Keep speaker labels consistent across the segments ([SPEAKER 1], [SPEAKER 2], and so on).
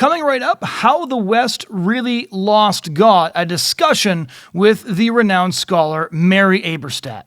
[SPEAKER 1] Coming right up, how the West really lost God, a discussion with the renowned scholar Mary Eberstadt.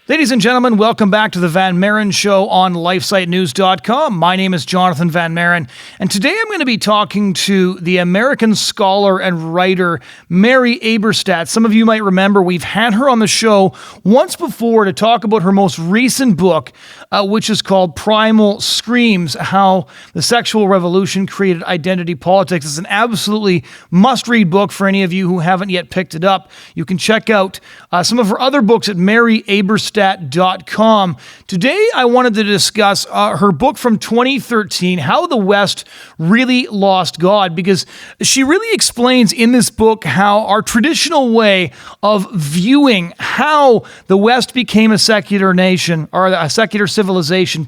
[SPEAKER 1] Ladies and gentlemen, welcome back to the Van Maren Show on LifeSiteNews.com. My name is Jonathon Van Maren, and today I'm going to be talking to the American scholar and writer Mary Eberstadt. Some of you might remember we've had her on the show once before to talk about her most recent book, which is called Primal Screams, How the Sexual Revolution Created Identity Politics. It's an absolutely must-read book for any of you who haven't yet picked it up. You can check out some of her other books at Eberstadt.com. Today, I wanted to discuss her book from 2013, How the West Really Lost God, because she really explains in this book how our traditional way of viewing how the West became a secular nation, or a secular civilization,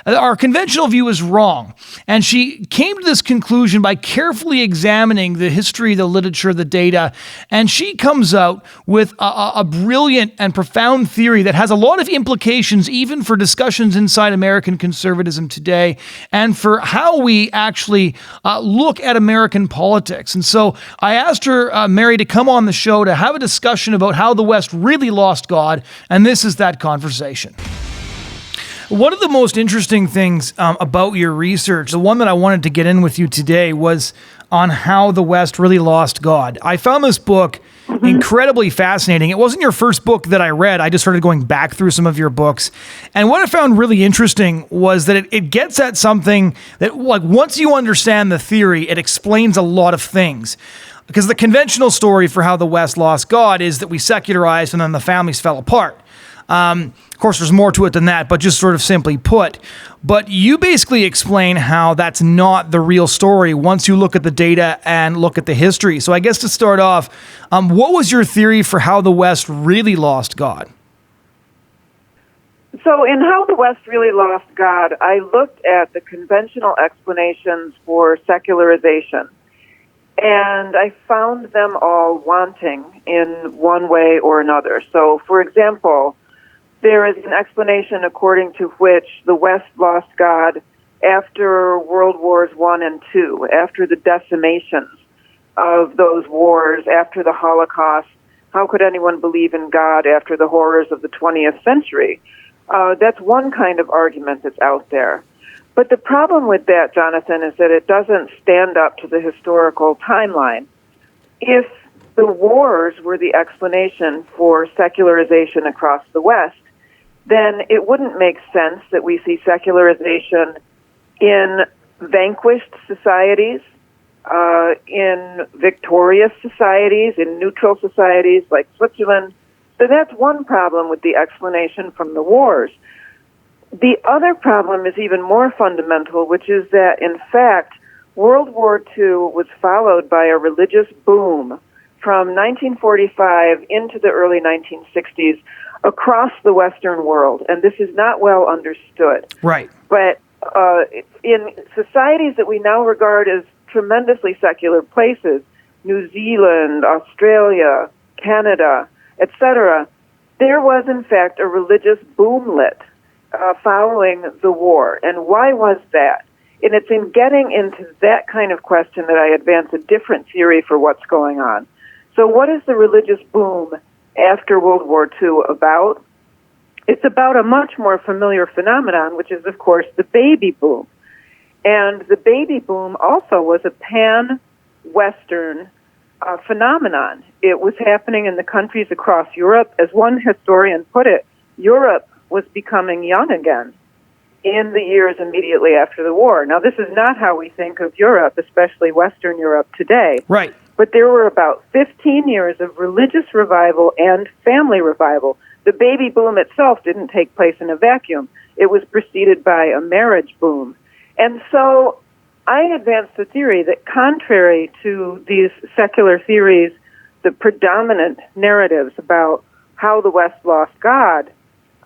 [SPEAKER 1] our conventional view is wrong. And she came to this conclusion by carefully examining the history, the literature, the data, and she comes out with a brilliant and profound theory that has a lot of implications even for discussions inside American conservatism today and for how we actually look at American politics. And so I asked her, Mary, to come on the show to have a discussion about how the West really lost God, and this is that conversation. One of the most interesting things about your research, the one that I wanted to get in with you today, was on how the West really lost God. I found this book incredibly fascinating. It wasn't your first book that I read. I just started going back through some of your books. And what I found really interesting was that it gets at something that, like, once you understand the theory, it explains a lot of things. Because the conventional story for how the West lost God is that we secularized and then the families fell apart. Of course, there's more to it than that, but just sort of simply put. But you basically explain how that's not the real story once you look at the data and look at the history. So I guess to start off, what was your theory for how the West really lost God?
[SPEAKER 2] So in How the West Really Lost God, I looked at the conventional explanations for secularization. And I found them all wanting in one way or another. So, for example, there is an explanation according to which the West lost God after World Wars I and II, after the decimations of those wars, after the Holocaust. How could anyone believe in God after the horrors of the 20th century? That's one kind of argument that's out there. But the problem with that, Jonathan, is that it doesn't stand up to the historical timeline. If the wars were the explanation for secularization across the West, then it wouldn't make sense that we see secularization in vanquished societies, in victorious societies, in neutral societies like Switzerland. So that's one problem with the explanation from the wars. The other problem is even more fundamental, which is that, in fact, World War II was followed by a religious boom from 1945 into the early 1960s across the Western world, and this is not well understood.
[SPEAKER 1] Right.
[SPEAKER 2] But in societies that we now regard as tremendously secular places, New Zealand, Australia, Canada, etc., there was, in fact, a religious boomlet following the war. And why was that? And it's in getting into that kind of question that I advance a different theory for what's going on. So what is the religious boom after World War II about? It's about a much more familiar phenomenon, which is, of course, the baby boom. And the baby boom also was a pan-Western phenomenon. It was happening in the countries across Europe. As one historian put it, Europe was becoming young again in the years immediately after the war. Now, this is not how we think of Europe, especially Western Europe today.
[SPEAKER 1] Right.
[SPEAKER 2] But there were about 15 years of religious revival and family revival. The baby boom itself didn't take place in a vacuum. It was preceded by a marriage boom. And so I advanced the theory that contrary to these secular theories, the predominant narratives about how the West lost God,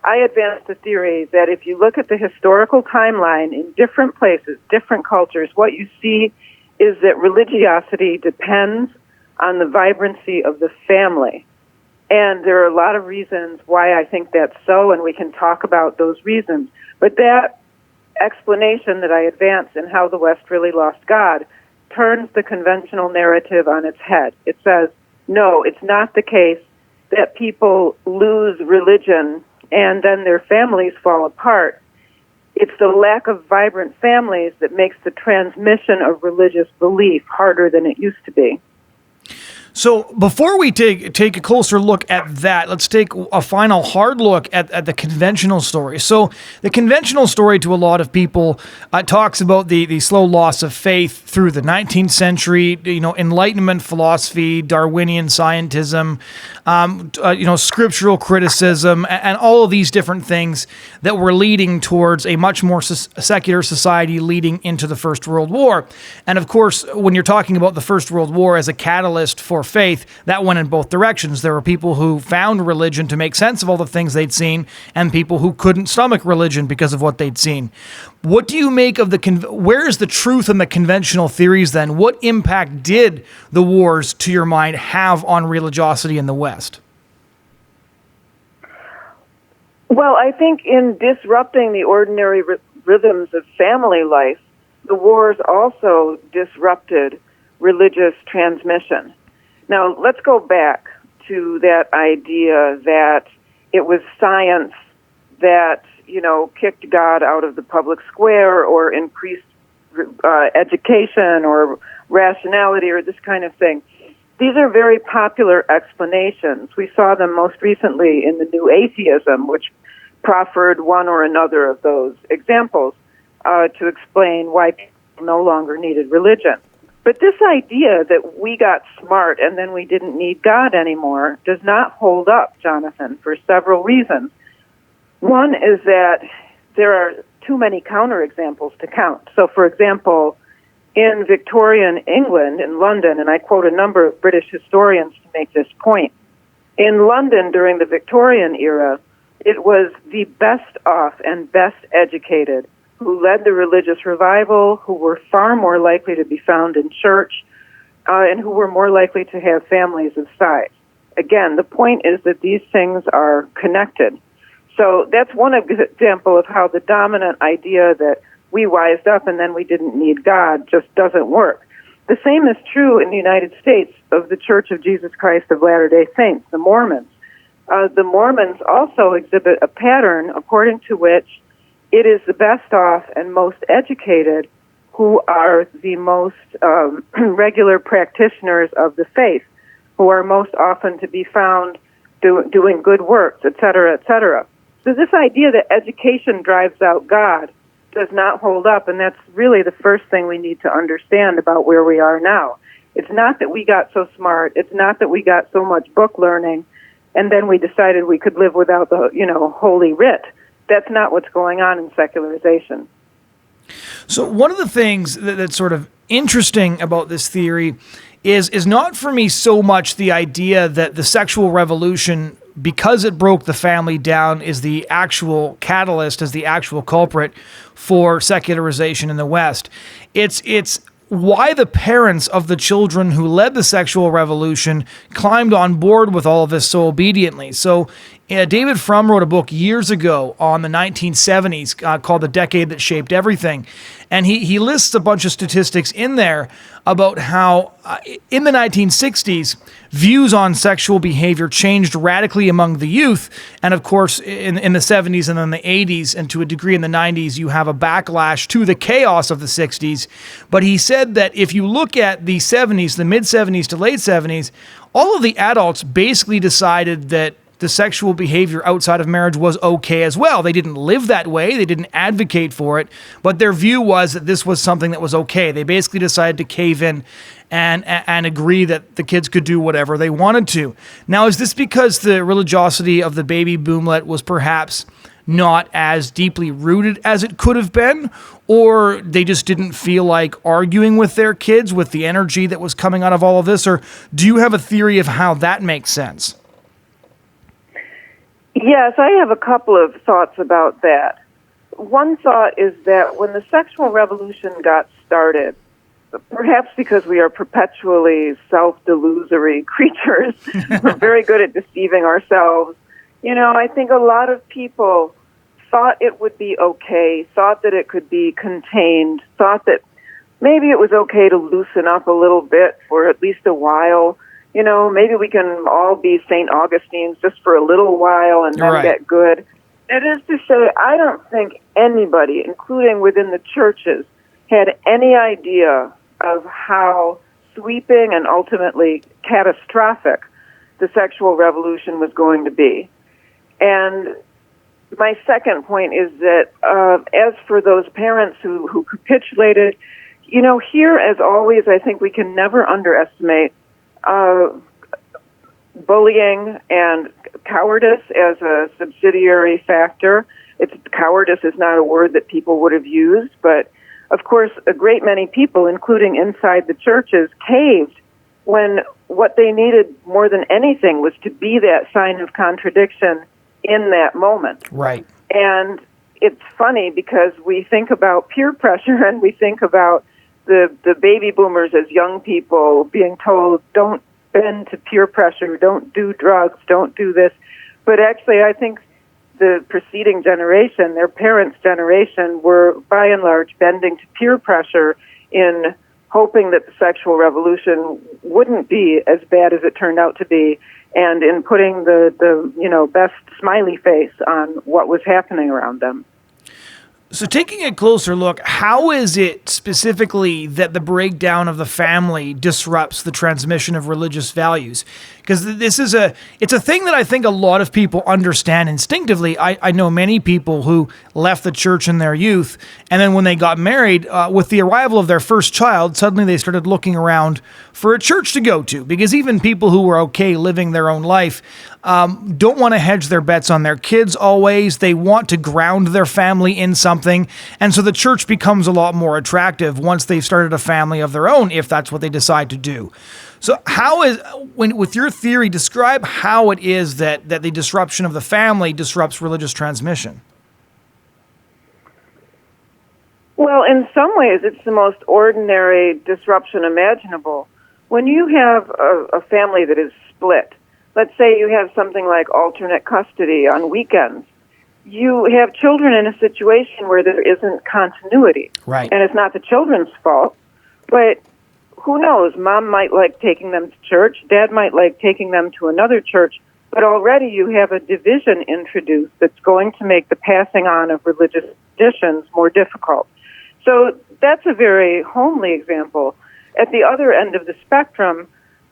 [SPEAKER 2] I advanced the theory that if you look at the historical timeline in different places, different cultures, what you see is that religiosity depends on the vibrancy of the family. And there are a lot of reasons why I think that's so, and we can talk about those reasons. But that explanation that I advance in How the West Really Lost God turns the conventional narrative on its head. It says, no, it's not the case that people lose religion and then their families fall apart. It's the lack of vibrant families that makes the transmission of religious belief harder than it used to be.
[SPEAKER 1] So before we take a closer look at that, let's take a final hard look at the conventional story. So the conventional story to a lot of people talks about the slow loss of faith through the 19th century, Enlightenment philosophy, Darwinian scientism, scriptural criticism, and all of these different things that were leading towards a much more secular society leading into the First World War. And of course, when you're talking about the First World War as a catalyst for faith, that went in both directions. There were people who found religion to make sense of all the things they'd seen, and people who couldn't stomach religion because of what they'd seen. What do you make of where is the truth in the conventional theories then? What impact did the wars, to your mind, have on religiosity in the West?
[SPEAKER 2] Well, I think in disrupting the ordinary rhythms of family life, the wars also disrupted religious transmission. Now, let's go back to that idea that it was science that, kicked God out of the public square or increased education or rationality or this kind of thing. These are very popular explanations. We saw them most recently in the new atheism, which proffered one or another of those examples to explain why people no longer needed religion. But this idea that we got smart and then we didn't need God anymore does not hold up, Jonathan, for several reasons. One is that there are too many counterexamples to count. So, for example, in Victorian England, in London, and I quote a number of British historians to make this point, in London during the Victorian era, it was the best off and best educated who led the religious revival, who were far more likely to be found in church, and who were more likely to have families of size. Again, the point is that these things are connected. So that's one example of how the dominant idea that we wised up and then we didn't need God just doesn't work. The same is true in the United States of the Church of Jesus Christ of Latter-day Saints, the Mormons. The Mormons also exhibit a pattern according to which it is the best off and most educated who are the most regular practitioners of the faith, who are most often to be found doing good works, et cetera, et cetera. So this idea that education drives out God does not hold up, and that's really the first thing we need to understand about where we are now. It's not that we got so smart. It's not that we got so much book learning, and then we decided we could live without the, Holy Writ. That's not what's going on in secularization.
[SPEAKER 1] So one of the things that's sort of interesting about this theory is not for me so much the idea that the sexual revolution, because it broke the family down, is the actual catalyst, is the actual culprit for secularization in the West. It's why the parents of the children who led the sexual revolution climbed on board with all of this so obediently. So David Frum wrote a book years ago on the 1970s called The Decade That Shaped Everything. And he lists a bunch of statistics in there about how in the 1960s, views on sexual behavior changed radically among the youth. And of course, in the 70s and then the 80s, and to a degree in the 90s, you have a backlash to the chaos of the 60s. But he said that if you look at the 70s, the mid-70s to late 70s, all of the adults basically decided that the sexual behavior outside of marriage was okay as well. They didn't live that way. They didn't advocate for it, but their view was that this was something that was okay. They basically decided to cave in and agree that the kids could do whatever they wanted to. Now, is this because the religiosity of the baby boomlet was perhaps not as deeply rooted as it could have been, or they just didn't feel like arguing with their kids with the energy that was coming out of all of this? Or do you have a theory of how that makes sense?
[SPEAKER 2] Yes, I have a couple of thoughts about that. One thought is that when the sexual revolution got started, perhaps because we are perpetually self-delusory creatures. We're very good at deceiving ourselves. I think a lot of people thought it would be okay, thought that it could be contained, thought that maybe it was okay to loosen up a little bit for at least a while. Maybe we can all be St. Augustine's just for a little while and then get good. It is to say, I don't think anybody, including within the churches, had any idea of how sweeping and ultimately catastrophic the sexual revolution was going to be. And my second point is that as for those parents who capitulated, here, as always, I think we can never underestimate bullying and cowardice as a subsidiary factor. Cowardice is not a word that people would have used, but of course, a great many people, including inside the churches, caved when what they needed more than anything was to be that sign of contradiction in that moment.
[SPEAKER 1] Right.
[SPEAKER 2] And it's funny because we think about peer pressure and we think about the baby boomers as young people being told, don't bend to peer pressure, don't do drugs, don't do this. But actually, I think the preceding generation, their parents' generation, were by and large bending to peer pressure in hoping that the sexual revolution wouldn't be as bad as it turned out to be, and in putting the best smiley face on what was happening around them.
[SPEAKER 1] So taking a closer look, how is it specifically that the breakdown of the family disrupts the transmission of religious values? Because it's a thing that I think a lot of people understand instinctively. I know many people who left the church in their youth, and then when they got married, with the arrival of their first child, suddenly they started looking around for a church to go to, because even people who were okay living their own life don't want to hedge their bets on their kids always. They want to ground their family in something, and so the church becomes a lot more attractive once they've started a family of their own, if that's what they decide to do. So with your theory, describe how it is that the disruption of the family disrupts religious transmission.
[SPEAKER 2] Well, in some ways, it's the most ordinary disruption imaginable. When you have a family that is split, let's say you have something like alternate custody on weekends, you have children in a situation where there isn't continuity.
[SPEAKER 1] Right.
[SPEAKER 2] And it's not the children's fault, but who knows? Mom might like taking them to church, Dad might like taking them to another church, but already you have a division introduced that's going to make the passing on of religious traditions more difficult. So that's a very homely example. At the other end of the spectrum,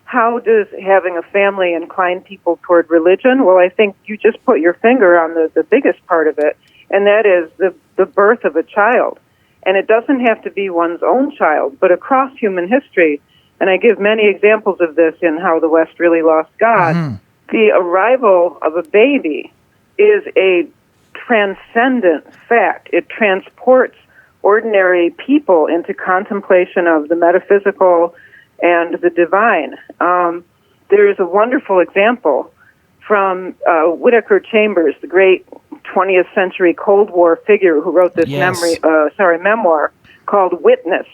[SPEAKER 2] how does having a family incline people toward religion? Well, I think you just put your finger on the biggest part of it, and that is the birth of a child. And it doesn't have to be one's own child, but across human history, and I give many examples of this in How the West Really Lost God, the arrival of a baby is a transcendent fact. It transports ordinary people into contemplation of the metaphysical and the divine. There is a wonderful example from Whittaker Chambers, the great 20th century Cold War figure who wrote this memoir called Witness,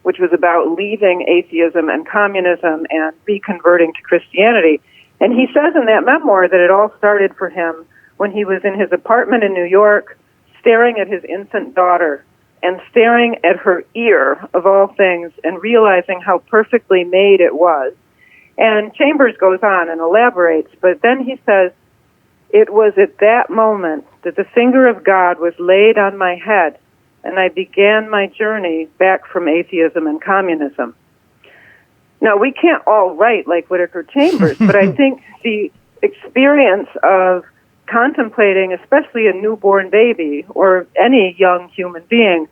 [SPEAKER 2] which was about leaving atheism and communism and reconverting to Christianity. And he says in that memoir that it all started for him when he was in his apartment in New York, staring at his infant daughter and staring at her ear, of all things, and realizing how perfectly made it was. And Chambers goes on and elaborates, but then he says, it was at that moment that the finger of God was laid on my head, and I began my journey back from atheism and communism. Now, we can't all write like Whittaker Chambers, but I think the experience of contemplating, especially a newborn baby or any young human being,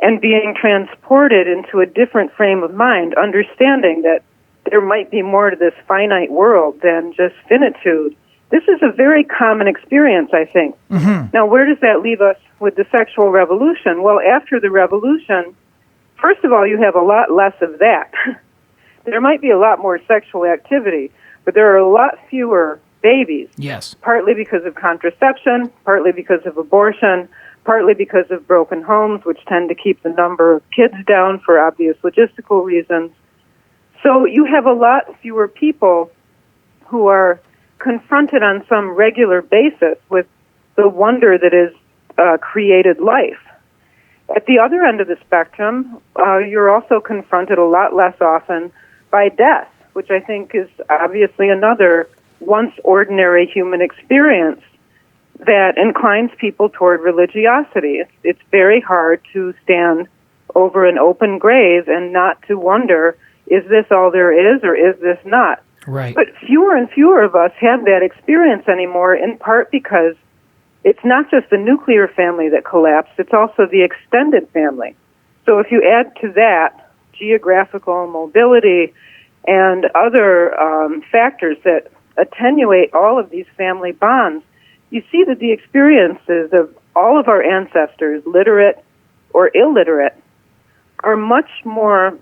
[SPEAKER 2] and being transported into a different frame of mind, understanding that there might be more to this finite world than just finitude. This is a very common experience, I think. Now, where does that leave us with the sexual revolution? Well, after the revolution, first of all, you have a lot less of that. There might be a lot more sexual activity, but there are a lot fewer babies.
[SPEAKER 1] Yes.
[SPEAKER 2] Partly because of contraception, partly because of abortion, partly because of broken homes, which tend to keep the number of kids down for obvious logistical reasons. So you have a lot fewer people who are confronted on some regular basis with the wonder that is created life. At the other end of the spectrum, you're also confronted a lot less often by death, which I think is obviously another once ordinary human experience that inclines people toward religiosity. It's very hard to stand over an open grave and not to wonder, is this all there is or is this not?
[SPEAKER 1] Right.
[SPEAKER 2] But fewer and fewer of us have that experience anymore, in part because it's not just the nuclear family that collapsed, it's also the extended family. So if you add to that geographical mobility and other factors that attenuate all of these family bonds, you see that the experiences of all of our ancestors, literate or illiterate, are much more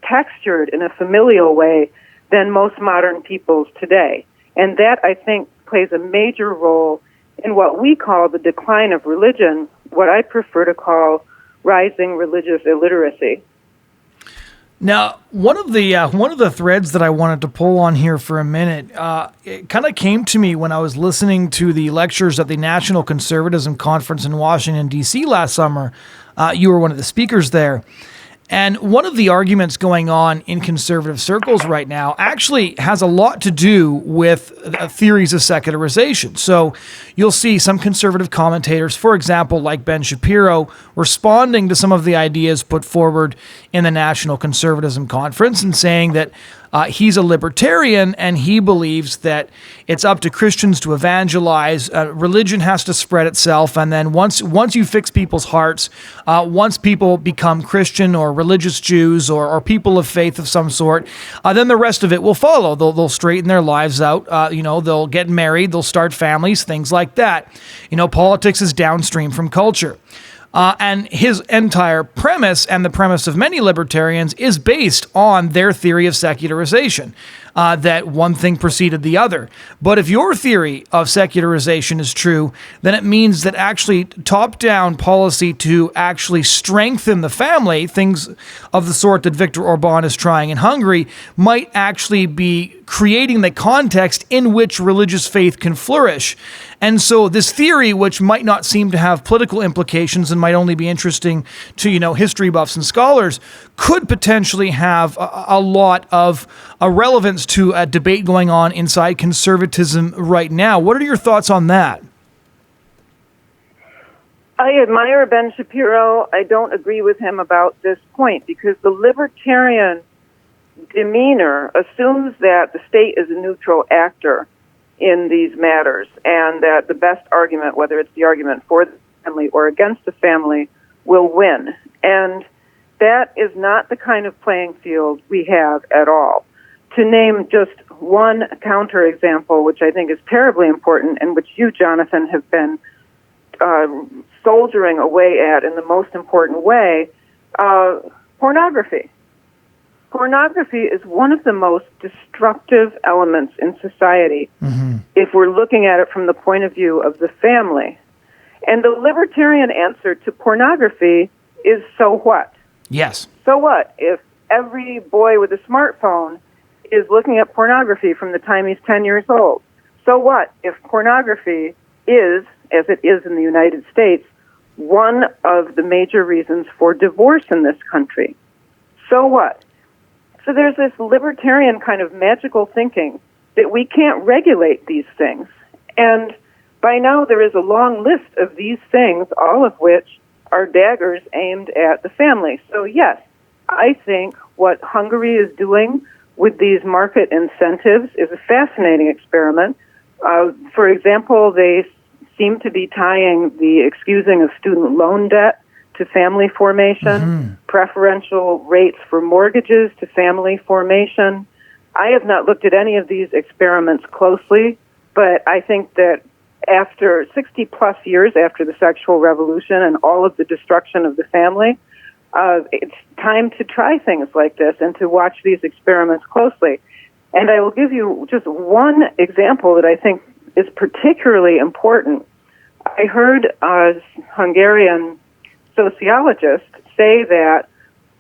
[SPEAKER 2] textured in a familial way than most modern peoples today. And that, I think, plays a major role in what we call the decline of religion, what I prefer to call rising religious illiteracy.
[SPEAKER 1] Now, one of the threads that I wanted to pull on here for a minute, it kind of came to me when I was listening to the lectures at the National Conservatism Conference in Washington, D.C. last summer. You were one of the speakers there. And one of the arguments going on in conservative circles right now actually has a lot to do with theories of secularization. So you'll see some conservative commentators, for example, like Ben Shapiro, responding to some of the ideas put forward in the National Conservatism Conference and saying that he's a libertarian and he believes that it's up to Christians to evangelize. Religion has to spread itself, and then once you fix people's hearts, once people become Christian or religious Jews or people of faith of some sort, then the rest of it will follow. They'll straighten their lives out. They'll get married. They'll start families. Things like that. Politics is downstream from culture. And his entire premise, and the premise of many libertarians, is based on their theory of secularization, that one thing preceded the other. But if your theory of secularization is true, then it means that actually top-down policy to actually strengthen the family, things of the sort that Viktor Orban is trying in Hungary, might actually be creating the context in which religious faith can flourish. And so this theory, which might not seem to have political implications and might only be interesting to, history buffs and scholars, could potentially have a lot of relevance to a debate going on inside conservatism right now. What are your thoughts on that?
[SPEAKER 2] I admire Ben Shapiro. I don't agree with him about this point because the libertarian demeanor assumes that the state is a neutral actor in these matters, and that the best argument, whether it's the argument for the family or against the family, will win. And that is not the kind of playing field we have at all. To name just one counterexample, which I think is terribly important and which you, Jonathan, have been soldiering away at in the most important way, pornography. Pornography is one of the most destructive elements in society if we're looking at it from the point of view of the family. And the libertarian answer to pornography is, so what?
[SPEAKER 1] Yes.
[SPEAKER 2] So what if every boy with a smartphone is looking at pornography from the time he's 10 years old? So what if pornography is, as it is in the United States, one of the major reasons for divorce in this country? So what? So there's this libertarian kind of magical thinking that we can't regulate these things. And by now there is a long list of these things, all of which are daggers aimed at the family. So yes, I think what Hungary is doing with these market incentives is a fascinating experiment. For example, they seem to be tying the excusing of student loan debt to family formation, preferential rates for mortgages to family formation. I have not looked at any of these experiments closely, but I think that after 60 plus years after the sexual revolution and all of the destruction of the family, it's time to try things like this and to watch these experiments closely. And I will give you just one example that I think is particularly important. I heard a Hungarian sociologist say that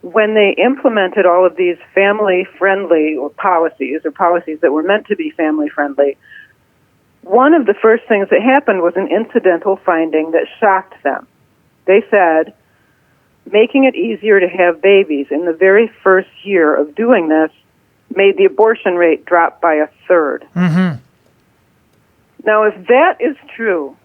[SPEAKER 2] when they implemented all of these family-friendly policies, or policies that were meant to be family-friendly, one of the first things that happened was an incidental finding that shocked them. They said, making it easier to have babies in the very first year of doing this made the abortion rate drop by a third.
[SPEAKER 1] Mm-hmm.
[SPEAKER 2] Now, if that is true,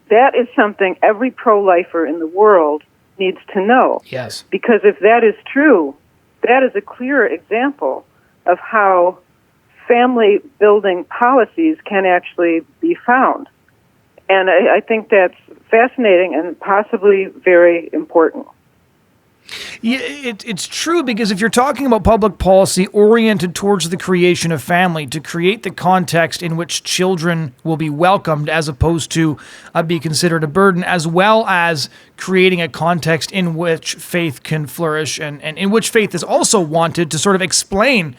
[SPEAKER 2] that is something every pro-lifer in the world needs to know.
[SPEAKER 1] Yes.
[SPEAKER 2] Because if that is true, that is a clear example of how family-building policies can actually be found. And I think that's fascinating and possibly very important.
[SPEAKER 1] Yeah, it's true, because if you're talking about public policy oriented towards the creation of family, to create the context in which children will be welcomed as opposed to be considered a burden, as well as creating a context in which faith can flourish and in which faith is also wanted to sort of explain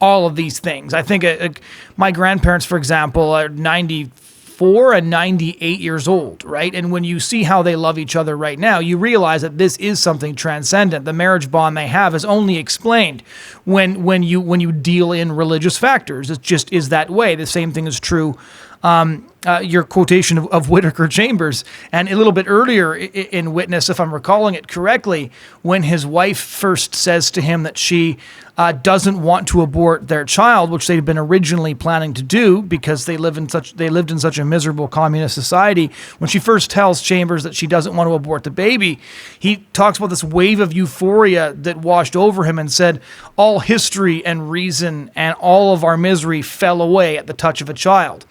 [SPEAKER 1] all of these things. I think my grandparents, for example, are 94 and 98 years old, right? And when you see how they love each other right now, you realize that this is something transcendent. The marriage bond they have is only explained when you deal in religious factors. It just is that way. The same thing is true. Your quotation of Whittaker Chambers, and a little bit earlier in Witness, if I'm recalling it correctly, when his wife first says to him that she doesn't want to abort their child, which they'd been originally planning to do because they lived in such a miserable communist society. When she first tells Chambers that she doesn't want to abort the baby, he talks about this wave of euphoria that washed over him and said, all history and reason and all of our misery fell away at the touch of a child.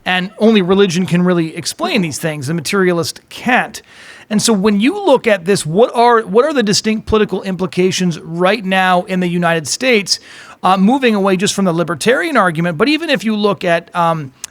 [SPEAKER 1] And only religion can really explain these things. The materialist can't. And so when you look at this, what are the distinct political implications right now in the United States, moving away just from the libertarian argument, but even if you look at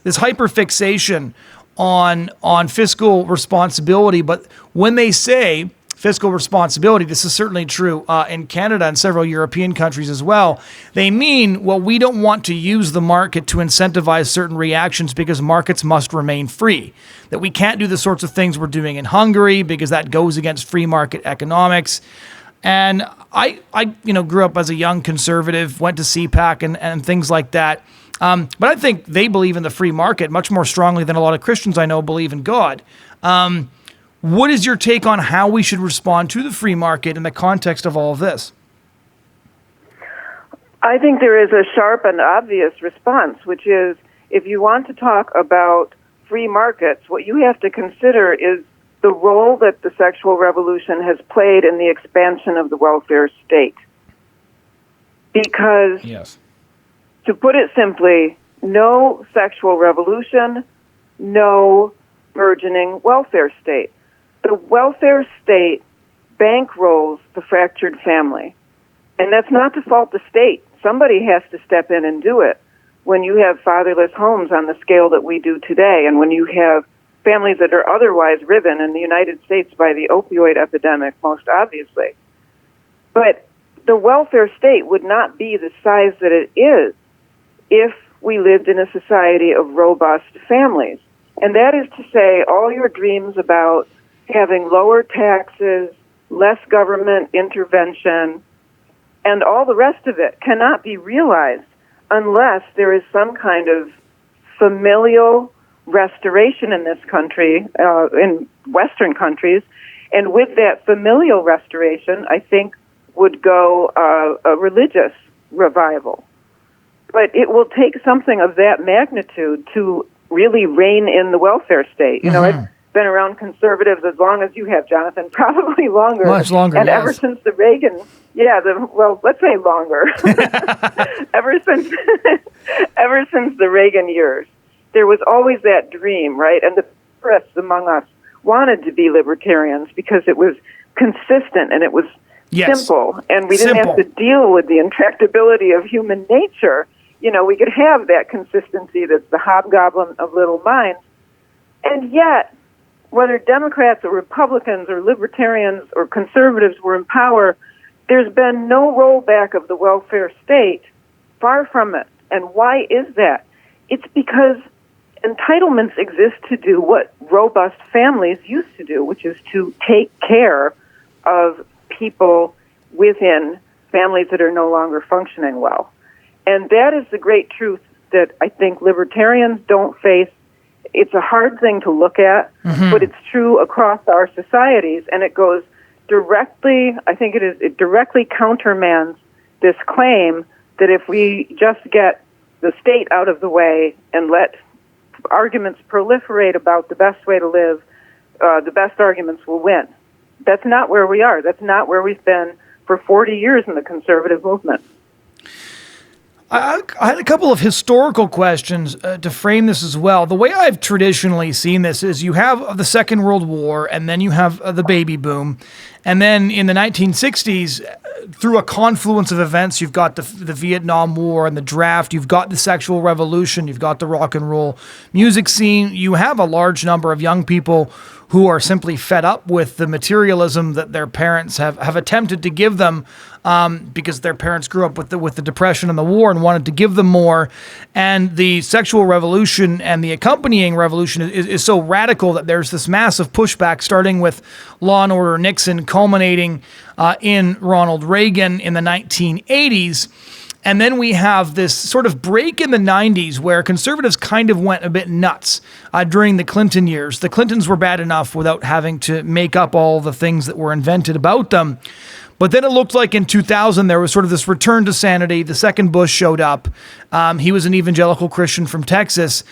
[SPEAKER 1] this hyperfixation on fiscal responsibility, but when they say fiscal responsibility, this is certainly true in Canada and several European countries as well, they mean, well, we don't want to use the market to incentivize certain reactions because markets must remain free. That we can't do the sorts of things we're doing in Hungary because that goes against free market economics. And I grew up as a young conservative, went to CPAC and things like that. But I think they believe in the free market much more strongly than a lot of Christians I know believe in God. What is your take on how we should respond to the free market in the context of all of this?
[SPEAKER 2] I think there is a sharp and obvious response, which is if you want to talk about free markets, what you have to consider is the role that the sexual revolution has played in the expansion of the welfare state. Because,
[SPEAKER 1] yes,
[SPEAKER 2] to put it simply, no sexual revolution, no burgeoning welfare state. The welfare state bankrolls the fractured family. And that's not to fault the state. Somebody has to step in and do it. When you have fatherless homes on the scale that we do today, and when you have families that are otherwise riven in the United States by the opioid epidemic, most obviously. But the welfare state would not be the size that it is if we lived in a society of robust families. And that is to say, all your dreams about having lower taxes, less government intervention, and all the rest of it cannot be realized unless there is some kind of familial restoration in this country, in Western countries. And with that familial restoration, I think, would go a religious revival. But it will take something of that magnitude to really rein in the welfare state. You know, I've been around conservatives as long as you have, Jonathan, probably longer.
[SPEAKER 1] Much longer,
[SPEAKER 2] and
[SPEAKER 1] yes.
[SPEAKER 2] Ever since the Reagan, let's say longer. ever since the Reagan years, there was always that dream, right? And the press among us wanted to be libertarians because it was consistent and it was simple, and we didn't have to deal with the intractability of human nature. You know, we could have that consistency that's the hobgoblin of little minds. And yet, whether Democrats or Republicans or libertarians or conservatives were in power, there's been no rollback of the welfare state, far from it. And why is that? It's because entitlements exist to do what robust families used to do, which is to take care of people within families that are no longer functioning well. And that is the great truth that I think libertarians don't face. It's a hard thing to look at, but it's true across our societies, and it goes directly, it directly countermands this claim that if we just get the state out of the way and let arguments proliferate about the best way to live, the best arguments will win. That's not where we are. That's not where we've been for 40 years in the conservative movement.
[SPEAKER 1] I had a couple of historical questions to frame this as well. The way I've traditionally seen this is you have the Second World War, and then you have the baby boom. And then in the 1960s, through a confluence of events, you've got the Vietnam War and the draft, you've got the sexual revolution, you've got the rock and roll music scene. You have a large number of young people who are simply fed up with the materialism that their parents have attempted to give them, because their parents grew up with the Depression and the war and wanted to give them more. And the sexual revolution and the accompanying revolution is so radical that there's this massive pushback, starting with Law and Order Nixon, culminating in Ronald Reagan in the 1980s. And then we have this sort of break in the 90s where conservatives kind of went a bit nuts during the Clinton years. The Clintons were bad enough without having to make up all the things that were invented about them. But then it looked like in 2000, there was sort of this return to sanity. The second Bush showed up. He was an evangelical Christian from Texas.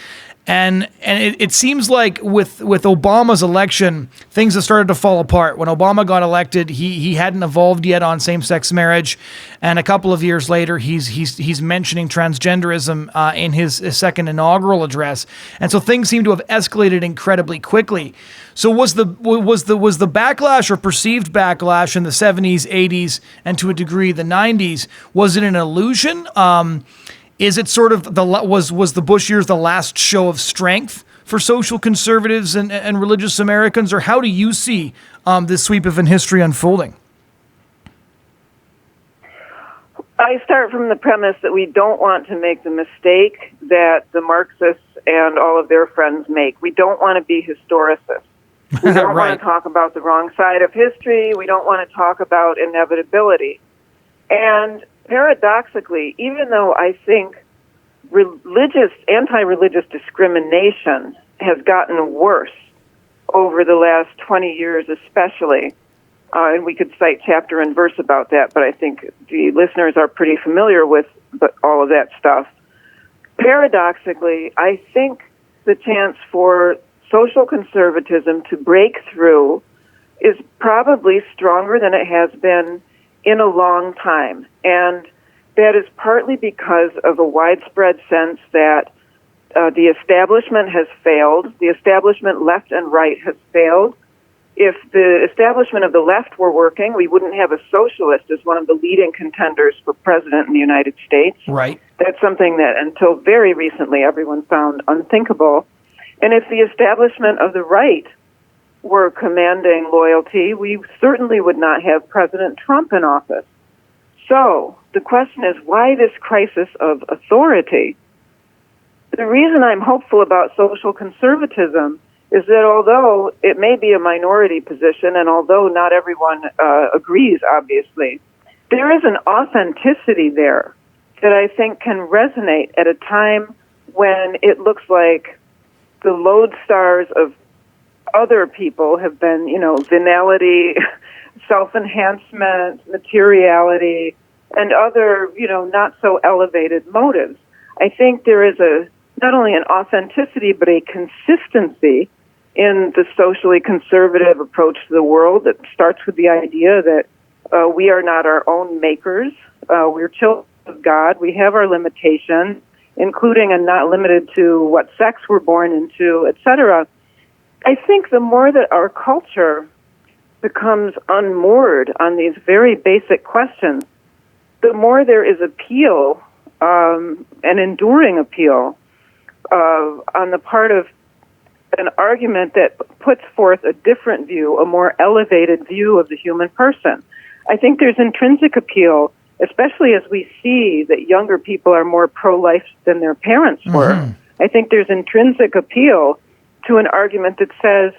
[SPEAKER 1] And it seems like with Obama's election, things have started to fall apart. When Obama got elected, he hadn't evolved yet on same-sex marriage, and a couple of years later, he's mentioning transgenderism in his second inaugural address, and so things seem to have escalated incredibly quickly. So was the backlash or perceived backlash in the 70s, 80s, and to a degree the 90s? Was it an illusion? Is it sort of was the Bush years the last show of strength for social conservatives and religious Americans, or how do you see this sweep of history unfolding?
[SPEAKER 2] I start from the premise that we don't want to make the mistake that the Marxists and all of their friends make. We don't want to be historicists. We don't
[SPEAKER 1] Right.
[SPEAKER 2] want to talk about the wrong side of history. We don't want to talk about inevitability. And paradoxically, even though I think anti-religious discrimination has gotten worse over the last 20 years especially, and we could cite chapter and verse about that, but I think the listeners are pretty familiar with all of that stuff. Paradoxically, I think the chance for social conservatism to break through is probably stronger than it has been in a long time. And that is partly because of a widespread sense that the establishment has failed. The establishment, left and right, has failed. If the establishment of the left were working, we wouldn't have a socialist as one of the leading contenders for president in the United States.
[SPEAKER 1] Right.
[SPEAKER 2] That's something that until very recently everyone found unthinkable. And if the establishment of the right were commanding loyalty, we certainly would not have President Trump in office. So the question is, why this crisis of authority? The reason I'm hopeful about social conservatism is that although it may be a minority position, and although not everyone agrees, obviously, there is an authenticity there that I think can resonate at a time when it looks like the lodestars of other people have been, venality, self-enhancement, materiality, and other, not so elevated motives. I think there is not only an authenticity, but a consistency in the socially conservative approach to the world that starts with the idea that we are not our own makers. We're children of God. We have our limitations, including and not limited to what sex we're born into, etc. I think the more that our culture becomes unmoored on these very basic questions, the more there is appeal, an enduring appeal, on the part of an argument that puts forth a different view, a more elevated view of the human person. I think there's intrinsic appeal, especially as we see that younger people are more pro-life than their parents were. I think there's intrinsic appeal to an argument that says,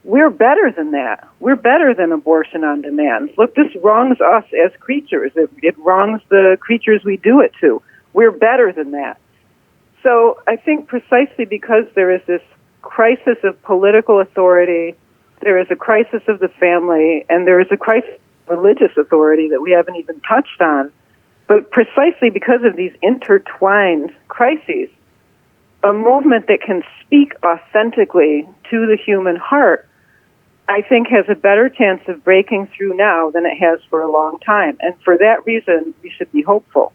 [SPEAKER 2] we're better than that. We're better than abortion on demand. Look, this wrongs us as creatures. It wrongs the creatures we do it to. We're better than that. So I think precisely because there is this crisis of political authority, there is a crisis of the family, and there is a crisis of religious authority that we haven't even touched on. But precisely because of these intertwined crises, a movement that can speak authentically to the human heart, I think, has a better chance of breaking through now than it has for a long time. And for that reason, we should be hopeful.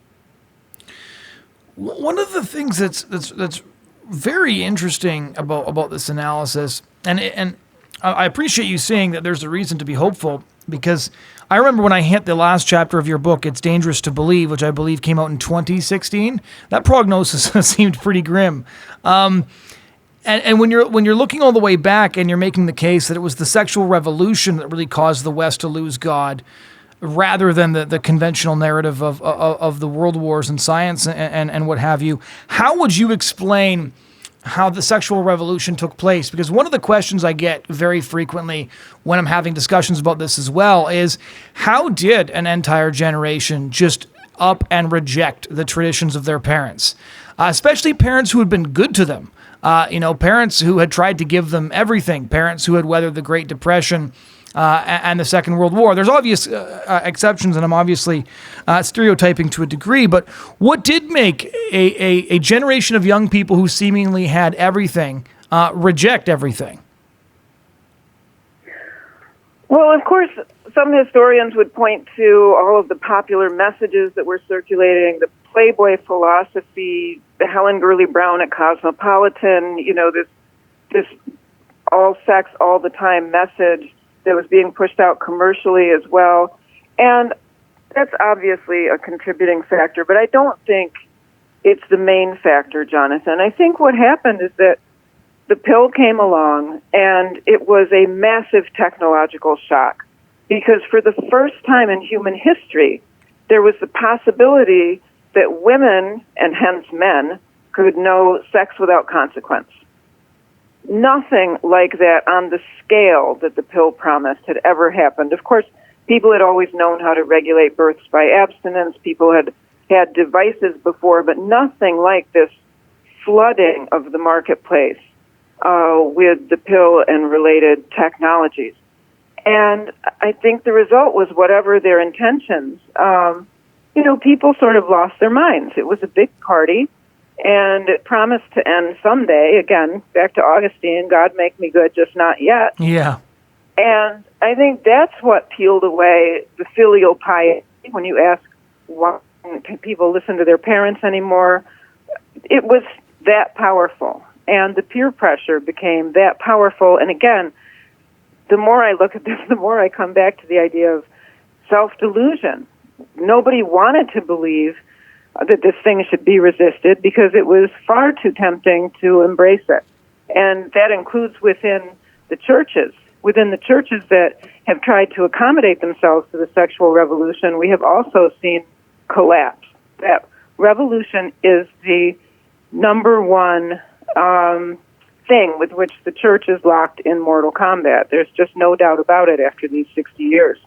[SPEAKER 1] One of the things that's very interesting about this analysis, and I appreciate you saying that there's a reason to be hopeful, because I remember when I hit the last chapter of your book, It's Dangerous to Believe, which I believe came out in 2016, that prognosis seemed pretty grim. And when you're looking all the way back and you're making the case that it was the sexual revolution that really caused the West to lose God, rather than the conventional narrative of the world wars and science and what have you, how would you explain how the sexual revolution took place? Because one of the questions I get very frequently when I'm having discussions about this as well is, how did an entire generation just up and reject the traditions of their parents? Especially parents who had been good to them. Parents who had tried to give them everything, parents who had weathered the Great Depression and the Second World War. There's obvious exceptions, and I'm obviously stereotyping to a degree, but what did make a generation of young people who seemingly had everything reject everything?
[SPEAKER 2] Well, of course, some historians would point to all of the popular messages that were circulating, the Playboy philosophy, the Helen Gurley Brown at Cosmopolitan, this all sex all the time message that was being pushed out commercially as well. And that's obviously a contributing factor, but I don't think it's the main factor, Jonathan. I think what happened is that the pill came along, and it was a massive technological shock, because for the first time in human history, there was the possibility that women, and hence men, could know sex without consequence. Nothing like that on the scale that the pill promised had ever happened. Of course, people had always known how to regulate births by abstinence. People had had devices before, but nothing like this flooding of the marketplace with the pill and related technologies. And I think the result was, whatever their intentions, people sort of lost their minds. It was a big party. And it promised to end someday. Again, back to Augustine, God make me good, just not yet.
[SPEAKER 1] Yeah.
[SPEAKER 2] And I think that's what peeled away the filial piety. When you ask why people listen to their parents anymore, it was that powerful. And the peer pressure became that powerful. And again, the more I look at this, the more I come back to the idea of self-delusion. Nobody wanted to believe that this thing should be resisted because it was far too tempting to embrace it. And that includes within the churches. Within the churches that have tried to accommodate themselves to the sexual revolution, we have also seen collapse. That revolution is the number one thing with which the church is locked in mortal combat. There's just no doubt about it after these 60 years.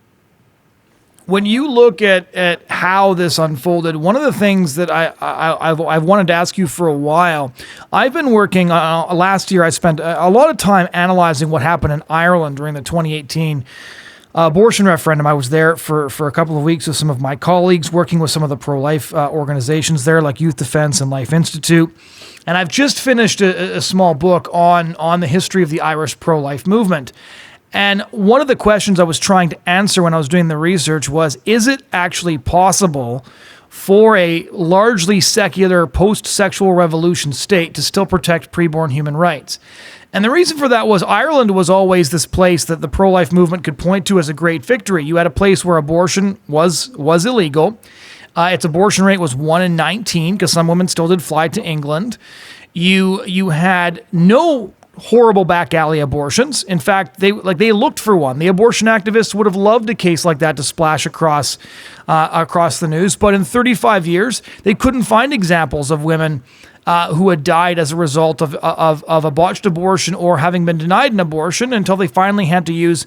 [SPEAKER 1] When you look at how this unfolded, one of the things that I've wanted to ask you for a while, I've been working, last year I spent a lot of time analyzing what happened in Ireland during the 2018 abortion referendum. I was there for a couple of weeks with some of my colleagues, working with some of the pro-life organizations there, like Youth Defense and Life Institute. And I've just finished a small book on the history of the Irish pro-life movement. And one of the questions I was trying to answer when I was doing the research was, is it actually possible for a largely secular post-sexual revolution state to still protect preborn human rights? And the reason for that was Ireland was always this place that the pro-life movement could point to as a great victory. You had a place where abortion was illegal. Its abortion rate was 1 in 19, because some women still did fly to England. You had no horrible back alley abortions. In fact, they looked for one. The abortion activists would have loved a case like that to splash across the news. But in 35 years, they couldn't find examples of women who had died as a result of a botched abortion or having been denied an abortion until they finally had to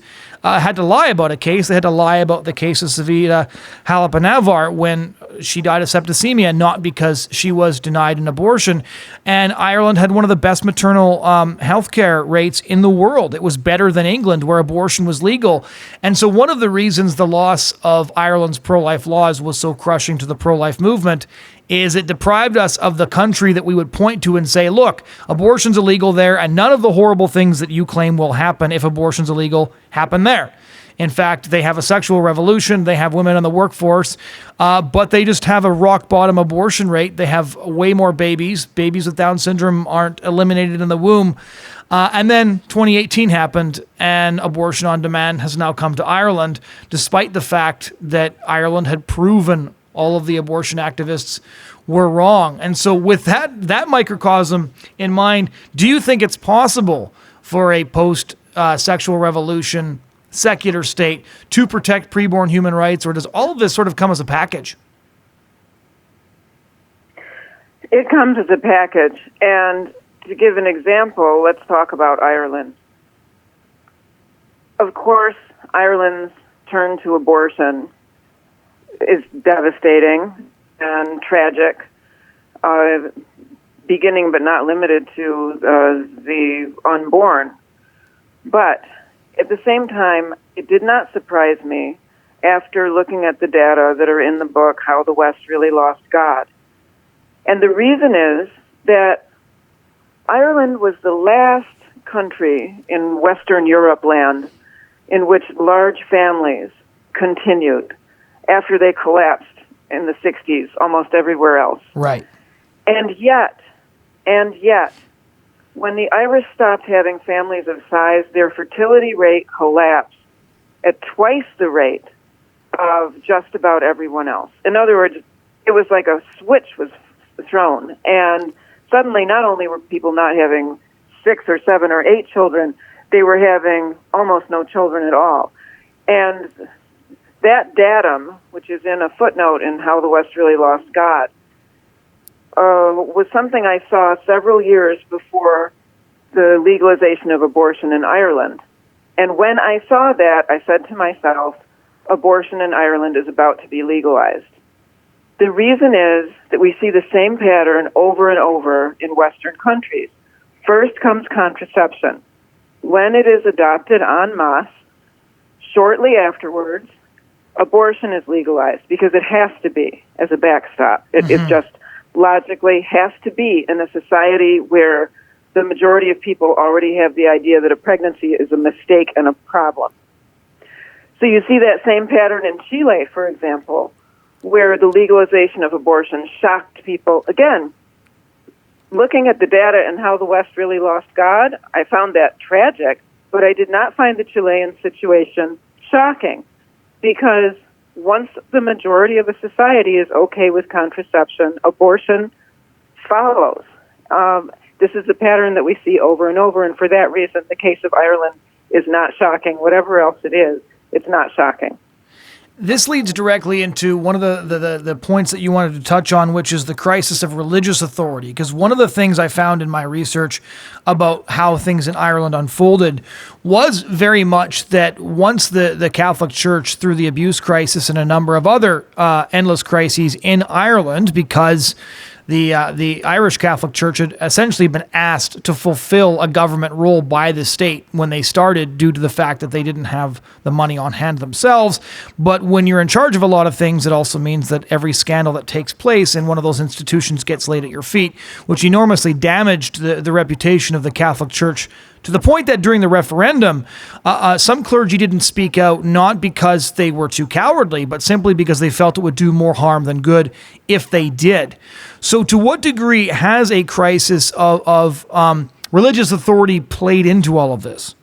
[SPEAKER 1] lie about a case. They had to lie about the case of Savita Halappanavar when she died of septicemia, not because she was denied an abortion. And Ireland had one of the best maternal health care rates in the world. It was better than England, where abortion was legal. And so one of the reasons the loss of Ireland's pro-life laws was so crushing to the pro-life movement is it deprived us of the country that we would point to and say, look, abortion's illegal there, and none of the horrible things that you claim will happen if abortion's illegal happen there. In fact, they have a sexual revolution. They have women in the workforce, but they just have a rock bottom abortion rate. They have way more babies. Babies with Down syndrome aren't eliminated in the womb. And then 2018 happened, and abortion on demand has now come to Ireland, despite the fact that Ireland had proven all of the abortion activists were wrong. And so with that microcosm in mind, do you think it's possible for a post-sexual revolution secular state to protect preborn human rights, or does all of this sort of come as a package?
[SPEAKER 2] It comes as a package. And to give an example, let's talk about Ireland. Of course, Ireland's turn to abortion is devastating and tragic, beginning but not limited to the unborn. But at the same time, it did not surprise me after looking at the data that are in the book, How the West Really Lost God. And the reason is that Ireland was the last country in Western Europe land in which large families continued after they collapsed in the 60s almost everywhere else.
[SPEAKER 1] Right.
[SPEAKER 2] And yet, when the Irish stopped having families of size, their fertility rate collapsed at twice the rate of just about everyone else. In other words, it was like a switch was thrown, and suddenly not only were people not having 6 or 7 or 8 children, they were having almost no children at all. And that datum, which is in a footnote in How the West Really Lost God, was something I saw several years before the legalization of abortion in Ireland. And when I saw that, I said to myself, abortion in Ireland is about to be legalized. The reason is that we see the same pattern over and over in Western countries. First comes contraception. When it is adopted en masse, shortly afterwards, abortion is legalized because it has to be as a backstop. It just logically has to be in a society where the majority of people already have the idea that a pregnancy is a mistake and a problem. So you see that same pattern in Chile, for example, where the legalization of abortion shocked people. Again, looking at the data and How the West Really Lost God, I found that tragic, but I did not find the Chilean situation shocking, because once the majority of a society is okay with contraception, abortion follows. This is a pattern that we see over and over, and for that reason, the case of Ireland is not shocking. Whatever else it is, it's not shocking.
[SPEAKER 1] This leads directly into one of the points that you wanted to touch on, which is the crisis of religious authority. Because one of the things I found in my research about how things in Ireland unfolded was very much that once the Catholic Church, through the abuse crisis and a number of other endless crises in Ireland, because the Irish Catholic Church had essentially been asked to fulfill a government role by the state when they started, due to the fact that they didn't have the money on hand themselves. But when you're in charge of a lot of things, it also means that every scandal that takes place in one of those institutions gets laid at your feet, which enormously damaged the reputation of the Catholic Church, to the point that during the referendum, some clergy didn't speak out, not because they were too cowardly, but simply because they felt it would do more harm than good if they did. So to what degree has a crisis of religious authority played into all of this?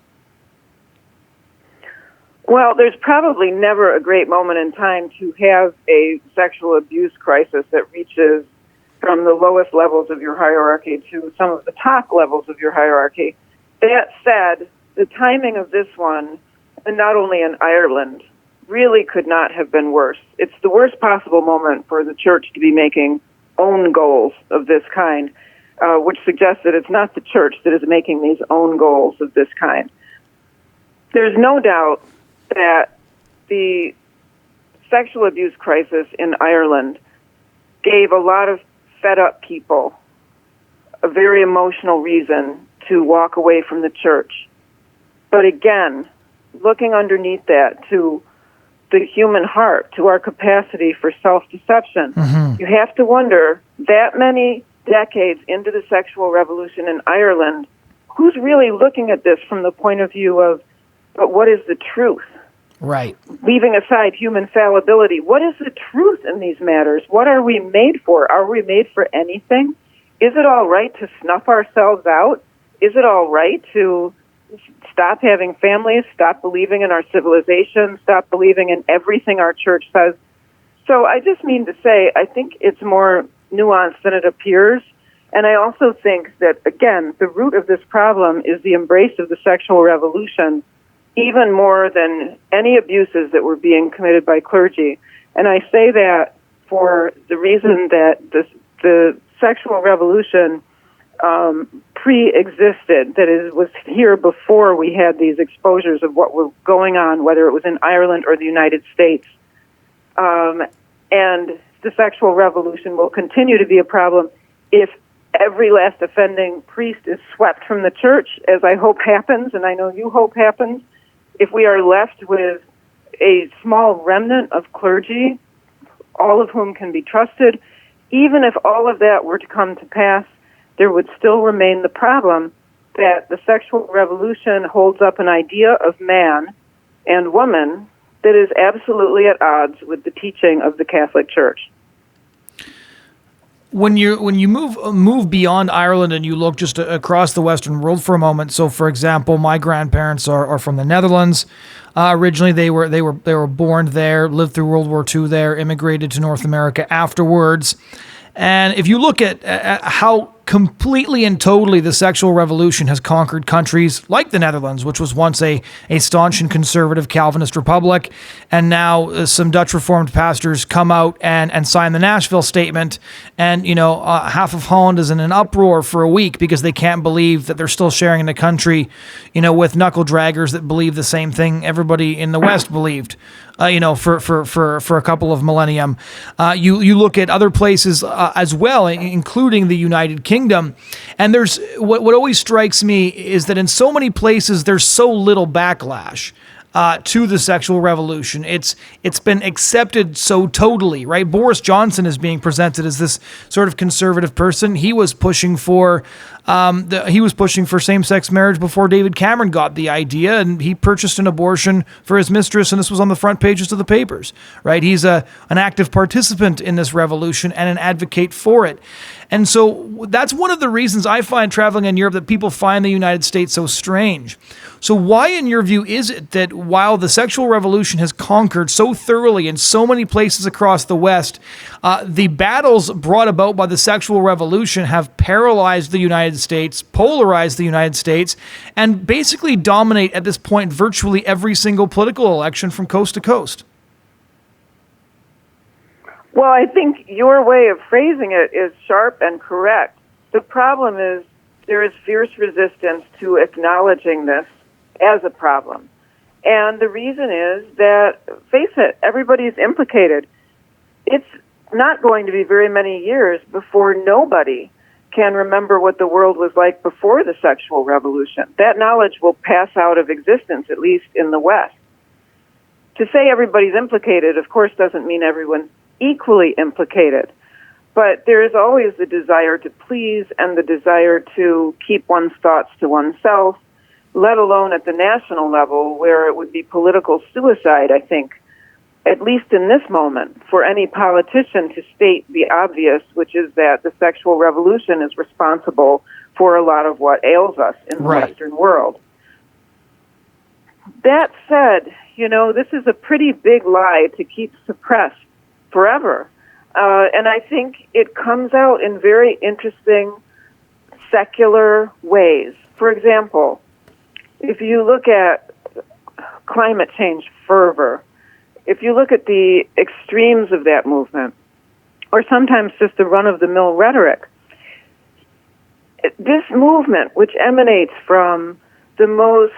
[SPEAKER 2] Well, there's probably never a great moment in time to have a sexual abuse crisis that reaches from the lowest levels of your hierarchy to some of the top levels of your hierarchy. That said, the timing of this one, and not only in Ireland, really could not have been worse. It's the worst possible moment for the church to be making own goals of this kind. which suggests that it's not the church that is making these own goals of this kind. There's no doubt that the sexual abuse crisis in Ireland gave a lot of fed-up people a very emotional reason to walk away from the church. But again, looking underneath that to the human heart, to our capacity for self-deception, you have to wonder, that many decades into the sexual revolution in Ireland, who's really looking at this from the point of view of, but what is the truth?
[SPEAKER 1] Right.
[SPEAKER 2] Leaving aside human fallibility, what is the truth in these matters? What are we made for? Are we made for anything? Is it all right to snuff ourselves out? Is it all right to stop having families, stop believing in our civilization, stop believing in everything our church says? So I just mean to say, I think it's more nuanced than it appears. And I also think that, again, the root of this problem is the embrace of the sexual revolution, even more than any abuses that were being committed by clergy. And I say that for the reason that the sexual revolution pre-existed, that is, was here before we had these exposures of what was going on, whether it was in Ireland or the United States. And the sexual revolution will continue to be a problem if every last offending priest is swept from the church, as I hope happens, and I know you hope happens. If we are left with a small remnant of clergy, all of whom can be trusted, even if all of that were to come to pass, there would still remain the problem that the sexual revolution holds up an idea of man and woman that is absolutely at odds with the teaching of the Catholic Church.
[SPEAKER 1] When you move beyond Ireland and you look just across the Western world for a moment, so for example, my grandparents are from the Netherlands. Originally, they were born there, lived through World War II there, immigrated to North America afterwards. And if you look at how completely and totally the sexual revolution has conquered countries like the Netherlands, which was once a staunch and conservative Calvinist republic, and now some Dutch Reformed pastors come out and sign the Nashville Statement, and half of Holland is in an uproar for a week because they can't believe that they're still sharing a country, with knuckle draggers that believe the same thing everybody in the West believed. For a couple of millennium. You look at other places as well, including the United Kingdom, and there's what always strikes me is that in so many places there's so little backlash to the sexual revolution. It's been accepted so totally, right? Boris Johnson is being presented as this sort of conservative person. He was pushing for same-sex marriage before David Cameron got the idea, and he purchased an abortion for his mistress, and this was on the front pages of the papers, right? He's an active participant in this revolution and an advocate for it. And so that's one of the reasons I find traveling in Europe that people find the United States so strange. So why, in your view, is it that while the sexual revolution has conquered so thoroughly in so many places across the West, the battles brought about by the sexual revolution have paralyzed the United States, polarized the United States, and basically dominate at this point virtually every single political election from coast to coast?
[SPEAKER 2] Well, I think your way of phrasing it is sharp and correct. The problem is there is fierce resistance to acknowledging this as a problem. And the reason is that, face it, everybody's implicated. It's not going to be very many years before nobody can remember what the world was like before the sexual revolution. That knowledge will pass out of existence, at least in the West. To say everybody's implicated, of course, doesn't mean everyone's equally implicated. But there is always the desire to please and the desire to keep one's thoughts to oneself, let alone at the national level, where it would be political suicide, I think, at least in this moment, for any politician to state the obvious, which is that the sexual revolution is responsible for a lot of what ails us in the Western world. That said, this is a pretty big lie to keep suppressed forever. And I think it comes out in very interesting secular ways. For example, if you look at climate change fervor, if you look at the extremes of that movement, or sometimes just the run-of-the-mill rhetoric, this movement, which emanates from the most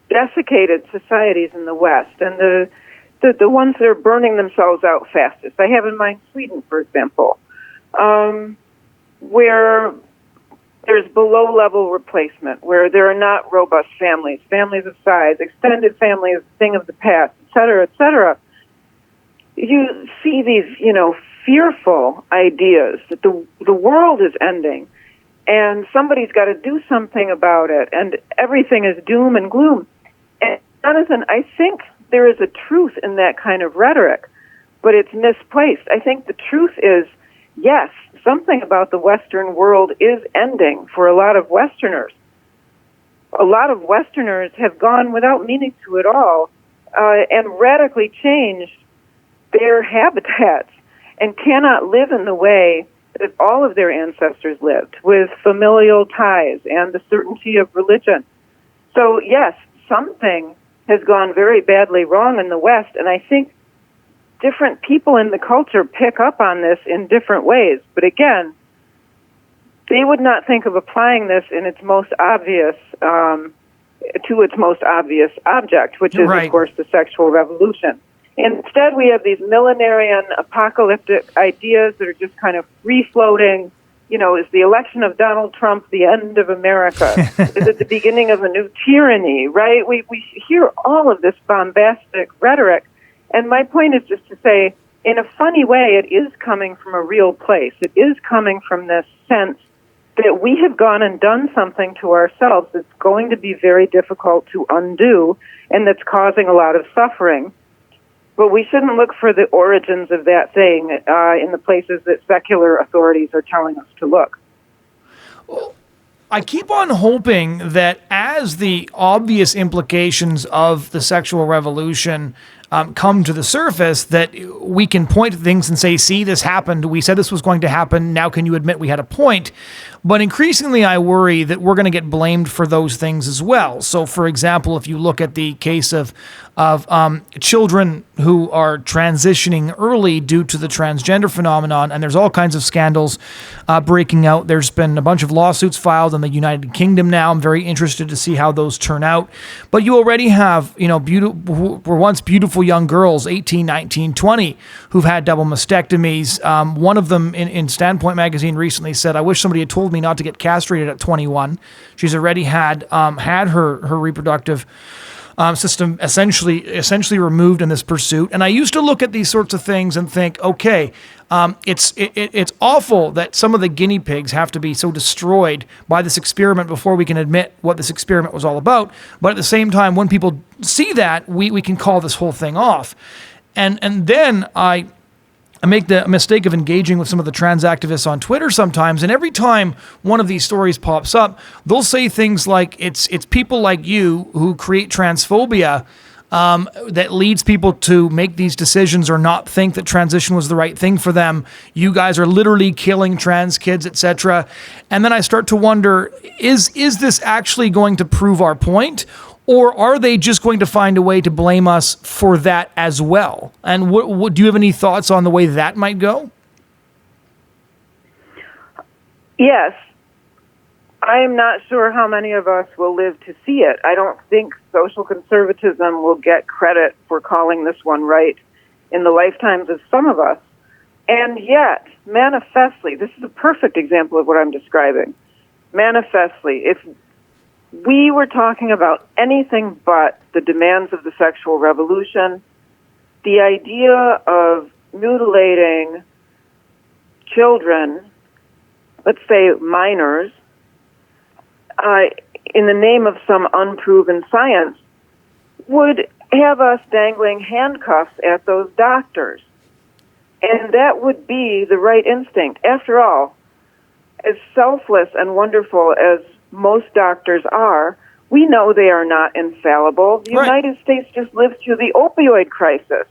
[SPEAKER 2] desiccated societies in the West, and the ones that are burning themselves out fastest. I have in mind Sweden, for example, where there's below-level replacement, where there are not robust families, families of size, extended family is a thing of the past, et cetera, et cetera. You see these, fearful ideas that the world is ending, and somebody's got to do something about it, and everything is doom and gloom. And Jonathan, I think there is a truth in that kind of rhetoric, but it's misplaced. I think the truth is, yes, something about the Western world is ending for a lot of Westerners. A lot of Westerners have gone without meaning to it all and radically changed their habitats and cannot live in the way that all of their ancestors lived, with familial ties and the certainty of religion. So, yes, something has gone very badly wrong in the West, and I think different people in the culture pick up on this in different ways. But again, they would not think of applying this in its most obvious, to its most obvious object, which is,
[SPEAKER 1] Right.
[SPEAKER 2] of course, the sexual revolution. Instead, we have these millenarian apocalyptic ideas that are just kind of free-floating. Is the election of Donald Trump the end of America? Is it the beginning of a new tyranny, right? We hear all of this bombastic rhetoric. And my point is just to say, in a funny way, it is coming from a real place. It is coming from this sense that we have gone and done something to ourselves that's going to be very difficult to undo and that's causing a lot of suffering. But we shouldn't look for the origins of that thing in the places that secular authorities are telling us to look.
[SPEAKER 1] I keep on hoping that as the obvious implications of the sexual revolution come to the surface, that we can point to things and say, see, this happened. We said this was going to happen. Now can you admit we had a point? But increasingly, I worry that we're going to get blamed for those things as well. So, for example, if you look at the case of children who are transitioning early due to the transgender phenomenon, and there's all kinds of scandals breaking out. There's been a bunch of lawsuits filed in the United Kingdom now. I'm very interested to see how those turn out. But you already have, who were once beautiful young girls, 18, 19, 20, who've had double mastectomies. One of them in Standpoint magazine recently said, I wish somebody had told me not to get castrated at 21. She's already had her reproductive system essentially removed in this pursuit. And I used to look at these sorts of things and think, okay, it's awful that some of the guinea pigs have to be so destroyed by this experiment before we can admit what this experiment was all about. But at the same time, when people see that, we can call this whole thing off. And then I make the mistake of engaging with some of the trans activists on Twitter sometimes, and every time one of these stories pops up, they'll say things like, it's people like you who create transphobia that leads people to make these decisions or not think that transition was the right thing for them. You guys are literally killing trans kids, etc. And then I start to wonder, is this actually going to prove our point? Or are they just going to find a way to blame us for that as well? And what do you have any thoughts on the way that might go?
[SPEAKER 2] Yes. I am not sure how many of us will live to see it. I don't think social conservatism will get credit for calling this one right in the lifetimes of some of us. And yet, manifestly, this is a perfect example of what I'm describing. Manifestly, if we were talking about anything but the demands of the sexual revolution, the idea of mutilating children, let's say minors, in the name of some unproven science, would have us dangling handcuffs at those doctors. And that would be the right instinct. After all, as selfless and wonderful as most doctors are, we know they are not infallible. The United States just lived through the opioid crisis.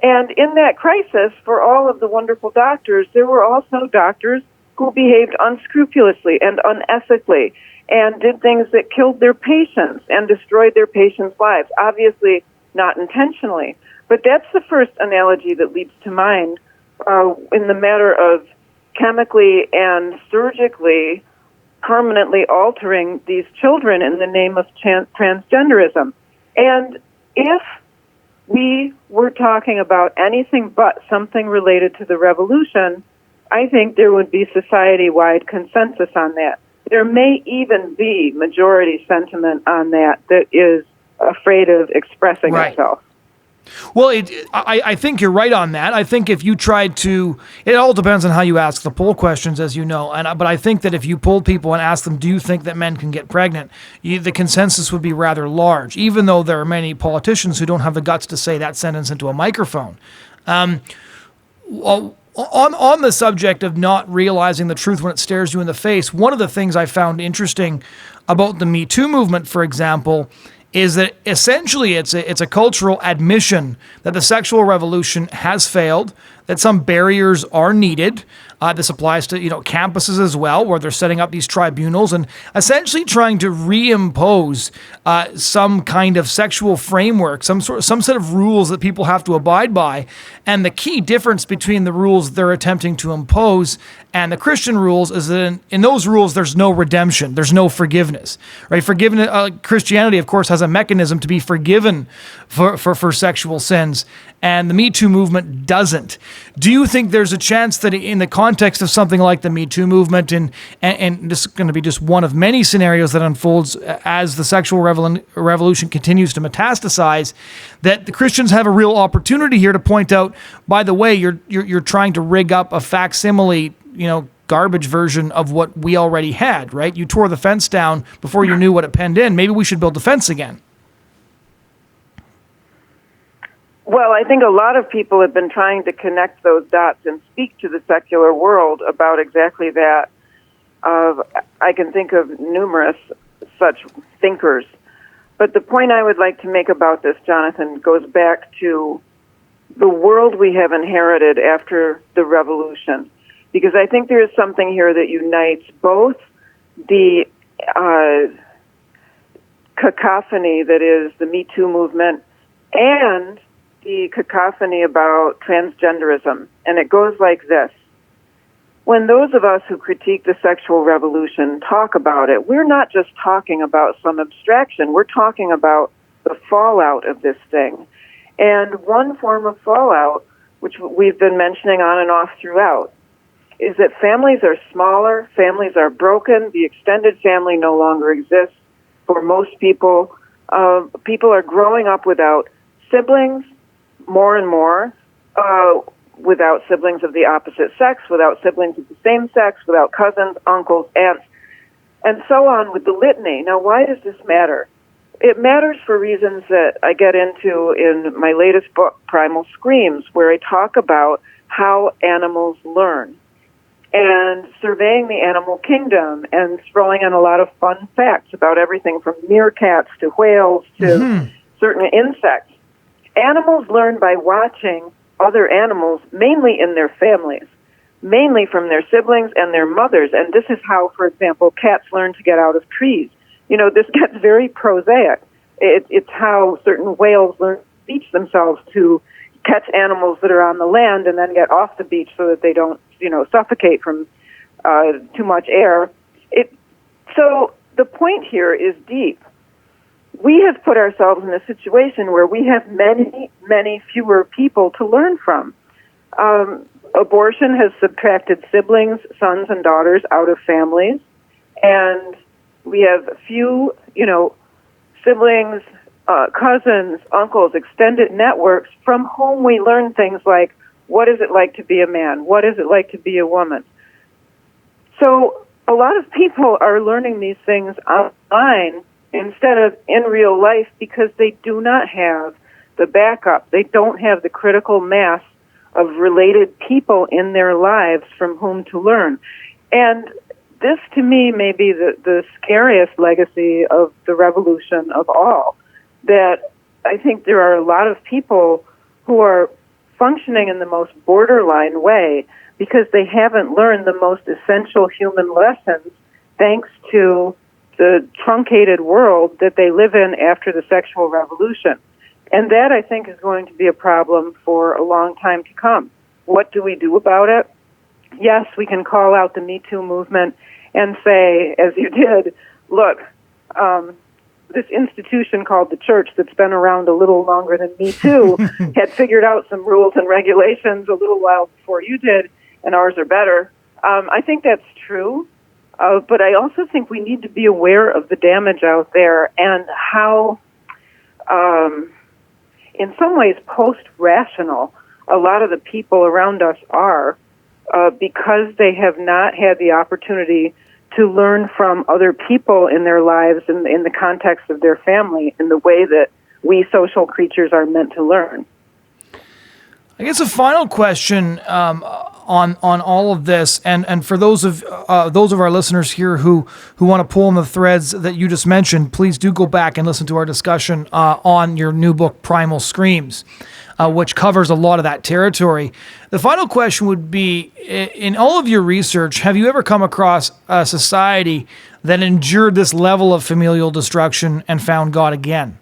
[SPEAKER 2] And in that crisis, for all of the wonderful doctors, there were also doctors who behaved unscrupulously and unethically and did things that killed their patients and destroyed their patients' lives, obviously not intentionally. But that's the first analogy that leaps to mind in the matter of chemically and surgically permanently altering these children in the name of transgenderism. And if we were talking about anything but something related to the revolution, I think there would be society-wide consensus on that. There may even be majority sentiment on that is afraid of expressing itself.
[SPEAKER 1] Well, I think you're right on that. I think if you tried to, it all depends on how you ask the poll questions, as you know. But I think that if you polled people and asked them, do you think that men can get pregnant, the consensus would be rather large, even though there are many politicians who don't have the guts to say that sentence into a microphone. On the subject of not realizing the truth when it stares you in the face, one of the things I found interesting about the Me Too movement, for example, is that essentially it's a cultural admission that the sexual revolution has failed, that some barriers are needed. This applies to campuses as well, where they're setting up these tribunals and essentially trying to reimpose some kind of sexual framework, some set of rules that people have to abide by. And the key difference between the rules they're attempting to impose and the Christian rules is that in those rules there's no redemption, there's no forgiveness. Right? Christianity, of course, has a mechanism to be forgiven for sexual sins, and the Me Too movement doesn't. Do you think there's a chance that in the context of something like the Me Too movement, and this is going to be just one of many scenarios that unfolds as the sexual revolution continues to metastasize, that the Christians have a real opportunity here to point out, by the way, you're trying to rig up a facsimile, garbage version of what we already had, right? You tore the fence down before you knew what it penned in. Maybe we should build the fence again.
[SPEAKER 2] Well, I think a lot of people have been trying to connect those dots and speak to the secular world about exactly that. I can think of numerous such thinkers. But the point I would like to make about this, Jonathan, goes back to the world we have inherited after the revolution. Because I think there is something here that unites both the cacophony that is the Me Too movement and the cacophony about transgenderism. And it goes like this. When those of us who critique the sexual revolution talk about it, we're not just talking about some abstraction. We're talking about the fallout of this thing. And one form of fallout, which we've been mentioning on and off throughout, is that families are smaller, families are broken, the extended family no longer exists for most people. People are growing up without siblings, more and more, without siblings of the opposite sex, without siblings of the same sex, without cousins, uncles, aunts, and so on with the litany. Now, why does this matter? It matters for reasons that I get into in my latest book, Primal Screams, where I talk about how animals learn and surveying the animal kingdom and throwing in a lot of fun facts about everything from meerkats to whales to certain insects. Animals learn by watching other animals, mainly in their families, mainly from their siblings and their mothers. And this is how, for example, cats learn to get out of trees. This gets very prosaic. It's how certain whales learn to teach themselves to catch animals that are on the land and then get off the beach so that they don't, suffocate from too much air. So the point here is deep. We have put ourselves in a situation where we have many, many fewer people to learn from. Abortion has subtracted siblings, sons and daughters out of families, and we have few, siblings, cousins, uncles, extended networks from whom we learn things like, what is it like to be a man? What is it like to be a woman? So a lot of people are learning these things online instead of in real life because they do not have the backup. They don't have the critical mass of related people in their lives from whom to learn. And this, to me, may be the scariest legacy of the revolution of all, that I think there are a lot of people who are functioning in the most borderline way because they haven't learned the most essential human lessons thanks to the truncated world that they live in after the sexual revolution. And that, I think, is going to be a problem for a long time to come. What do we do about it? Yes, we can call out the Me Too movement and say, as you did, look, this institution called the church that's been around a little longer than me too had figured out some rules and regulations a little while before you did, and ours are better. I think that's true, but I also think we need to be aware of the damage out there and how, in some ways, post-rational a lot of the people around us are, because they have not had the opportunity to learn from other people in their lives and in the context of their family in the way that we social creatures are meant to learn.
[SPEAKER 1] I guess a final question on all of this, and for those of our listeners here who want to pull in the threads that you just mentioned, please do go back and listen to our discussion on your new book, Primal Screams, which covers a lot of that territory. The final question would be, in all of your research, have you ever come across a society that endured this level of familial destruction and found God again?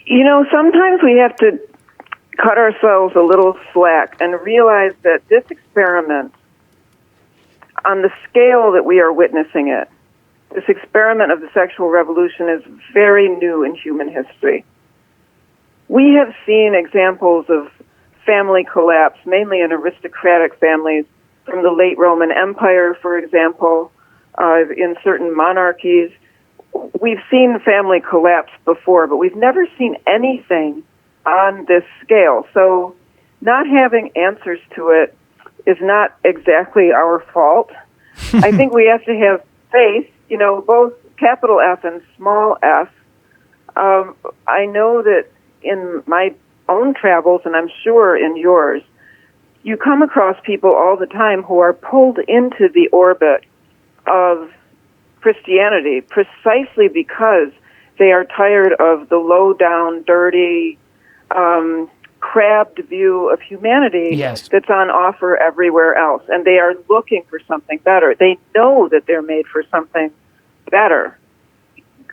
[SPEAKER 2] You know, sometimes we have to cut ourselves a little slack and realize that this experiment, on the scale that we are witnessing it, this experiment of the sexual revolution is very new in human history. We have seen examples of family collapse, mainly in aristocratic families, from the late Roman Empire, for example, in certain monarchies. We've seen family collapse before, but we've never seen anything on this scale. So not having answers to it is not exactly our fault. I think we have to have faith, you know, both capital F and small f. I know that in my own travels, and I'm sure in yours, you come across people all the time who are pulled into the orbit of Christianity precisely because they are tired of the low-down, dirty, crabbed view of humanity that's on offer everywhere else. And they are looking for something better. They know that they're made for something better.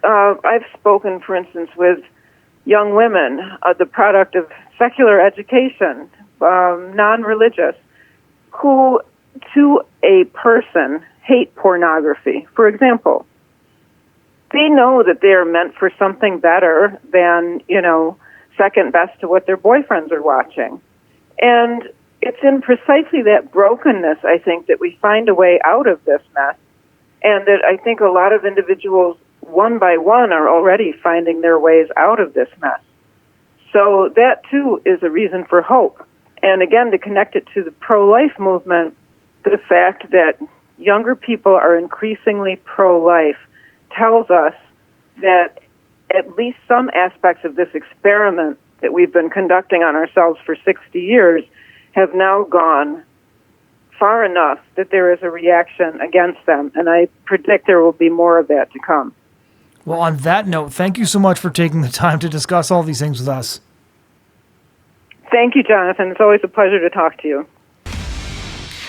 [SPEAKER 2] I've spoken, for instance, with young women, the product of secular education, non-religious, who, to a person, hate pornography, for example. They know that they are meant for something better than, you know, second best to what their boyfriends are watching. And it's in precisely that brokenness, I think, that we find a way out of this mess, and that I think a lot of individuals, one by one, are already finding their ways out of this mess. So that, too, is a reason for hope. And again, to connect it to the pro-life movement, the fact that younger people are increasingly pro-life tells us that at least some aspects of this experiment that we've been conducting on ourselves for 60 years have now gone far enough that there is a reaction against them. And I predict there will be more of that to come.
[SPEAKER 1] Well, on that note, thank you so much for taking the time to discuss all these things with us.
[SPEAKER 2] Thank you, Jonathan. It's always a pleasure to talk to you.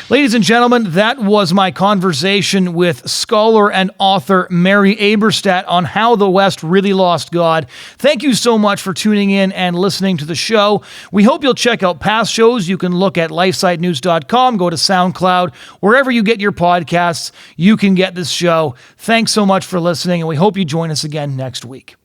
[SPEAKER 1] Ladies and gentlemen, that was my conversation with scholar and author Mary Eberstadt on how the West really lost God. Thank you so much for tuning in and listening to the show. We hope you'll check out past shows. You can look at lifesitenews.com, go to SoundCloud, wherever you get your podcasts, you can get this show. Thanks so much for listening, and we hope you join us again next week.